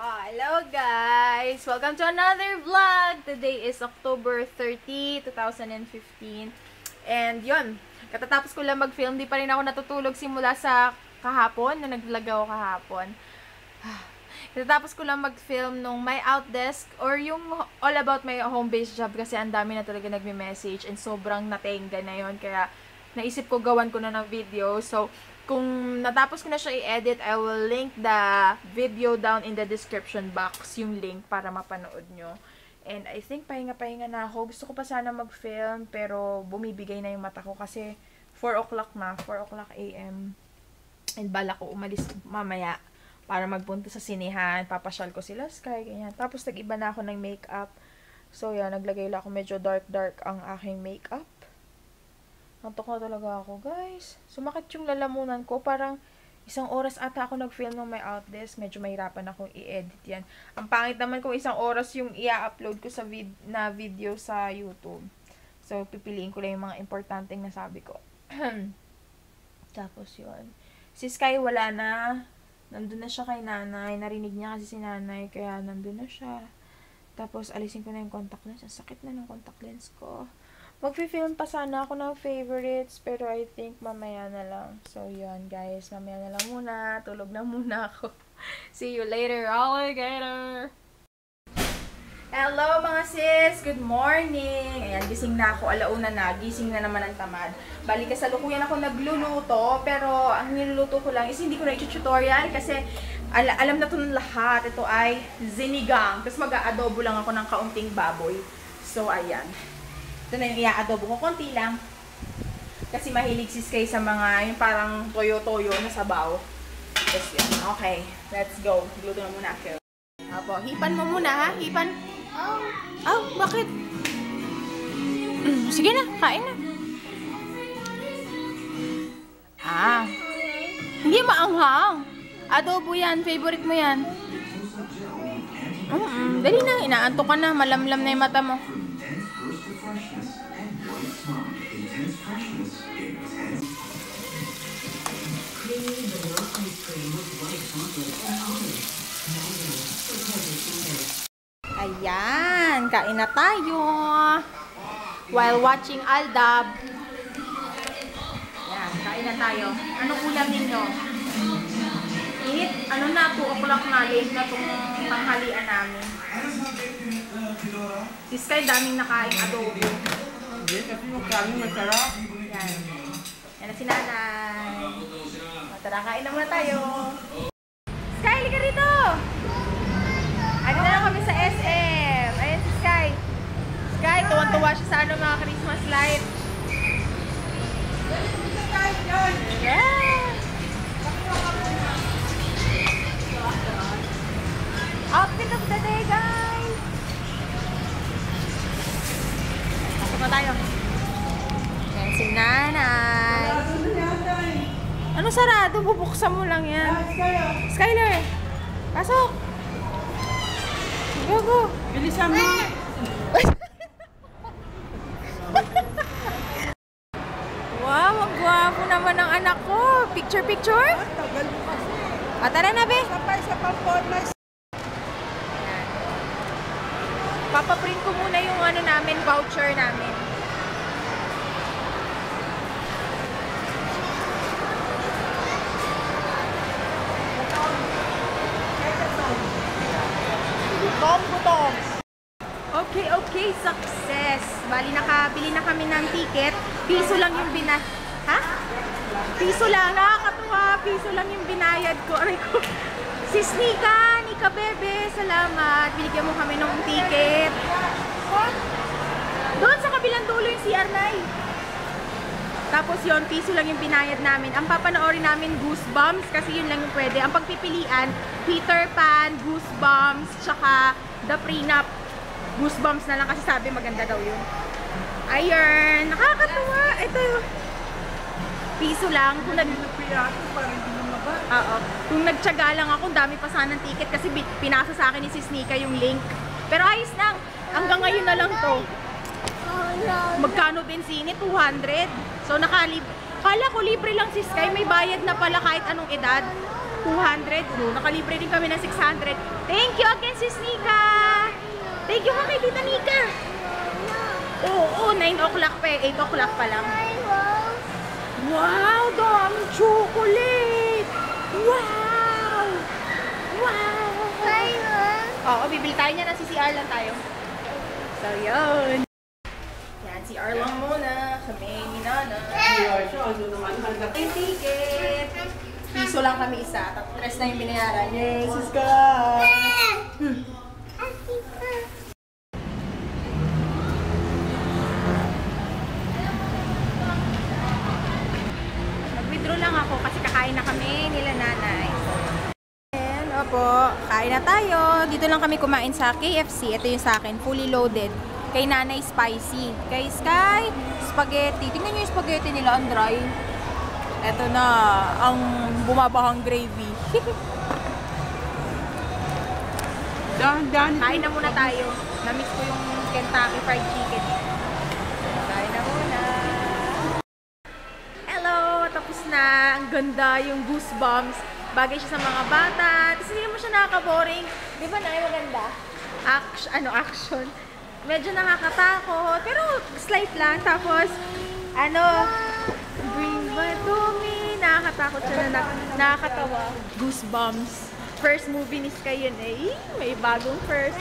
Hello guys! Welcome to another vlog! Today is October 30, 2015. And yun, katatapos ko lang mag-film. Di pa rin ako natutulog simula sa kahapon, na nag-vlog ako kahapon. Katatapos ko lang mag-film nung My Outdesk or yung all about my home-based job kasi ang dami na talaga nagme-message and sobrang natenga na yun. Kaya naisip ko gawan ko na ng video. So, kung natapos ko na siya i-edit, I will link the video down in the description box, yung link para mapanood nyo. And I think pahinga-pahinga na ako. Gusto ko pa sana mag-film, pero bumibigay na yung mata ko kasi 4 o'clock na, 4 o'clock AM. And bala ko umalis mamaya para magpunta sa sinehan, papasyal ko sila, Sky, ganyan. Tapos nag-iba na ako ng makeup. So yan, naglagay lang ako medyo dark-dark ang aking makeup. Nantok na talaga ako, guys. Sumakit yung lalamunan ko. Parang 1 oras ata ako nag-film ng My Outdesk. Medyo mahirapan akong i-edit yan. Ang pangit naman kung 1 oras yung i-upload ko sa video sa YouTube. So, pipiliin ko lang yung mga importanteng nasabi ko. Tapos yun. Si Sky wala na. Nandun na siya kay nanay. Narinig niya kasi si nanay. Kaya nandun na siya. Tapos, alisin ko na yung contact lens. Ang sakit na ng contact lens ko. Mag-film pa sana ako ng favorites, pero I think mamaya na lang. So, yun, guys. Mamaya na lang muna. Tulog na muna ako. See you later, alligator! Hello, mga sis! Good morning! Ayan, gising na ako. Alauna na. Gising na naman ang tamad. Bali, kasalukuyan ako nagluluto, pero ang niluluto ko lang is hindi ko na i-tutorial kasi alam na ito ng lahat. Ito ay sinigang. Tapos mag-aadobo lang ako ng kaunting baboy. So, ayan. Ito na yung i-adobo ko. Konti lang. Kasi mahilig si Sky sa mga yung parang toyo-toyo na sabaw. Tapos yun. Okay. Let's go. Gluto na muna ako. Apo, hipan mo muna ha. Hipan. Oh, bakit? Sige na. Kain na. Hindi maanghang. Adobo yan. Favorite mo yan. Dali na. Inaantok ka na. Malamlam na yung mata mo. Ayan, kain na tayo while watching Aldab. Ayan, kain na tayo. Anong ulam ninyo? Init? Ano na, 2 o'clock na, late na itong tanghalian namin. Si Sky daming nakain adobo. Hindi, kasi yung kanin masarap. Ayan. Yan na si nanay. Tara, kain na muna tayo. Sky, halika rito! Ano na lang kami sa SM. Ayan si Sky. Sky, tuwan-tuwa siya sa mga Christmas light. Yeah! Outfit of the day, guys! Pasok na tayo. Ayan si nanay. Ano sarado? Bubuksan mo lang yan. Skyler! Pasok! Go, go! Bilisan mo! Wow, ang gwapo naman ng anak ko. Picture, picture? Tagal mo kasi. Tara na, be. Sapay sa performance. Papaprint ko muna yung ano namin, voucher namin. Okay, okay, success. Bali, nakabili na kami ng ticket. Piso lang yung Ha? Piso lang. Nakakatuwa. Piso lang yung binayad ko. Aray ko. Sis Nika Bebe, salamat. Binigyan mo kami ng ticket. Doon sa kabilang dulo yung CR9. Tapos yon, piso lang yung binayad namin. Ang papanoorin namin, Goosebumps, kasi yun lang yung pwede. Ang pagpipilian, Peter Pan, Goosebumps, tsaka The Prenup. Goosebumps na lang kasi sabi maganda daw yun. Ayun, nakakatuwa. Ito, piso lang. Kung kung nagtyaga lang ako, dami pa sanang ticket kasi pinasa sa akin ni Sis Nika yung link. Pero ayos lang. Hanggang ngayon na lang to. Magkano bensine? 200. So, kala ko libre lang si Sky. May bayad na pala kahit anong edad. 200. No, nakalibre din kami ng 600. Thank you again, Sis Nika! Thank you kay Tita Nika! Oo, 9 o'clock pa eh. 8 o'clock pa lang. Wow! Daming chocolate! Wow! Wow! Oo, bibili tayo niya na CCR lang tayo. So, yun. Yan, CR lang muna. Kami ni Nana. Yung ticket. Piso lang kami isa. Tapos na yung binayaran. Yes, sis ka! Nag-withdraw lang ako kasi kakain na kami nila nanay. And, opo, kain na tayo. Dito lang kami kumain sa KFC. Ito yung sa akin, fully loaded. Kay nanay, spicy. Kay Sky, spaghetti. Tingnan nyo yung spaghetti nila, ang dry. Ito na, ang bumabahang gravy. Kain na muna tayo. Na-miss ko yung Kentucky Fried Chicken. Kain na muna. Hello! Tapos na. Ang ganda yung Goosebumps. Bagay siya sa mga bata. Tapos hindi mo siya nakaka-boring. Di ba na? Maganda. Action. Medyo nakakatakot. Pero slight lang. Tapos, bring back to me. Nakakatakot siya na nakakatawa. Goosebumps. First movie ni Sky yun eh. May bagong first.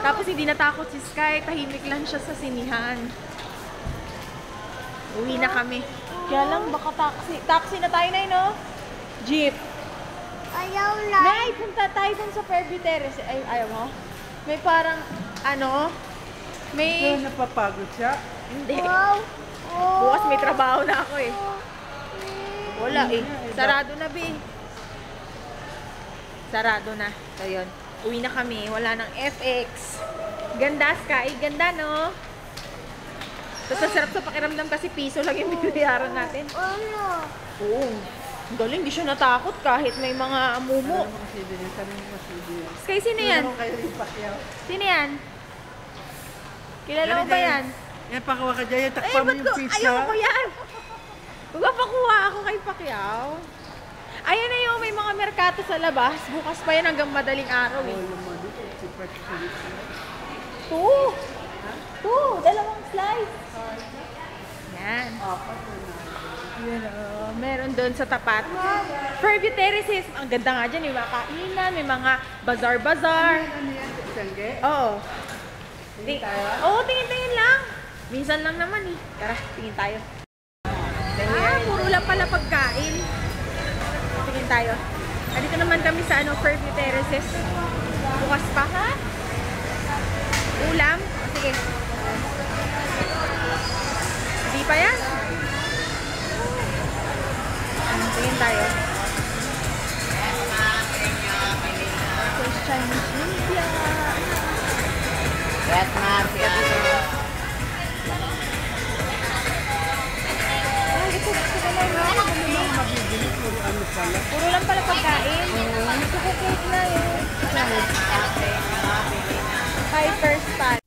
Tapos hindi natakot si Sky. Tahimik lang siya sa sinihan. Uwi na kami. Kaya lang baka taxi. Taxi na tayo na no? Jeep. Ayaw lang. Nay, punta tayo dun sa Fairview Terrace. Ay, ayaw mo? May parang, may... So, napapagod siya? Hindi. Wow. Bukas may trabaho na ako eh. Wala eh. Sarado na, be. Sarado na. So, yun. Uwi na kami. Wala nang FX. Ganda, Sky. Ganda, no? Tapos, ang sarap sa pakiramdam kasi piso lang yung binayaran natin. Ano? Oo. Ang galing. Hindi siya natakot kahit may mga mumu. Sky, sino yan? Sino yan? Kilala mo ba yan? Yan, pakawa ka dyan. Eh, Takpa mo ba't yung ko? pizza. Ayaw ko yan. Magpapakuha ako kay Pacquiao. Ayan na yung may mga merkato sa labas. Bukas pa yan hanggang madaling araw eh. Dalawang slice. Yan. Yan o. Meron doon sa tapat. Fairview Terraces. Ang ganda nga dyan. May mga kainan, may mga bazar-bazar. Ano yan? Sangge? Oo. Tingin tayo? Oo, tingin-tingin lang. Minsan lang naman eh. Tara, tingin tayo. Puro lang pala pagkain. Tingin tayo. Dito naman kami sa Fairview Terraces. Bukas pa, ha? Ulam? O, sige. Hindi pa yan? Tingin tayo. There's Chinese media. Yes, ma'am. Puro lang pala pagkain. Gusto ko cake na yun. Piper's Pan.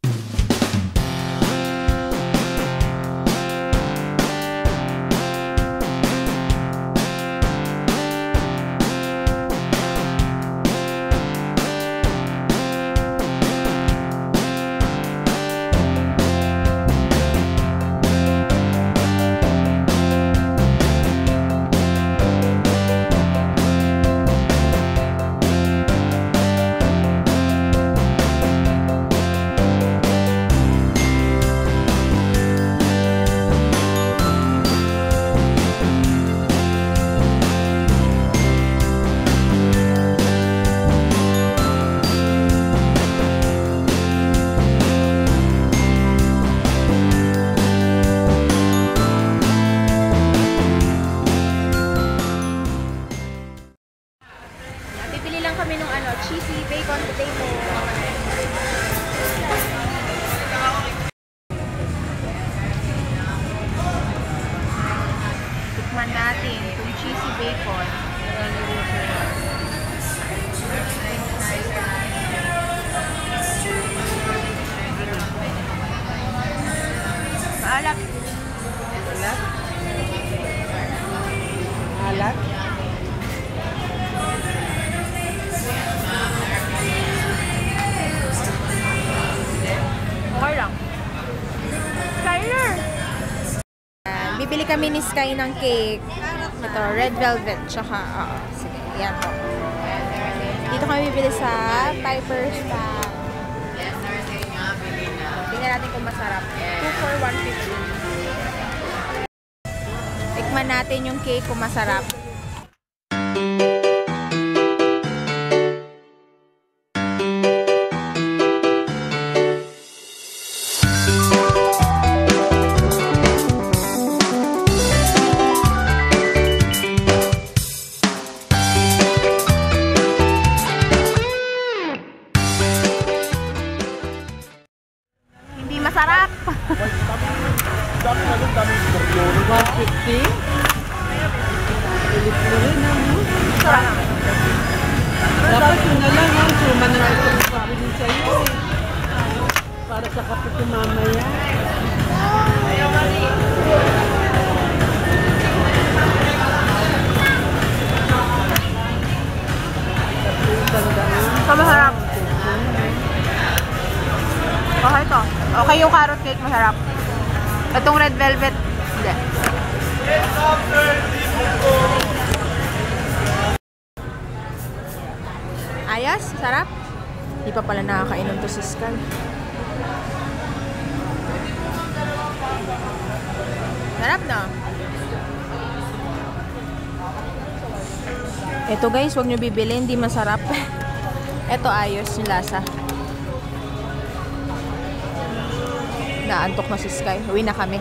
cheesy bacon potato. Tikman natin itong cheesy bacon. Maalat. Alat? kami ni Sky ng cake. Ito, red velvet. Tsaka, sige, yan po. Dito kami bibili sa Piper's Stand. Tingnan natin kung masarap. 2 for 150. Tikman natin yung cake kung masarap. Masarap. 150? Pilit mo rin, ano? Dapat yun na lang, ha? Suma na lang ito magpapilin sa'yo, eh. Para sa kape ko mamaya. Masarap. Okay to. Okay yung carrot cake, masarap. Itong red velvet, hindi. Ayos, sarap. Hindi pa pala nakakainom to si Sky. Sarap na. Ito guys, huwag nyo bibili, hindi masarap. Ito ayos yung lasa. Naantok na si Sky. Uwi na kami.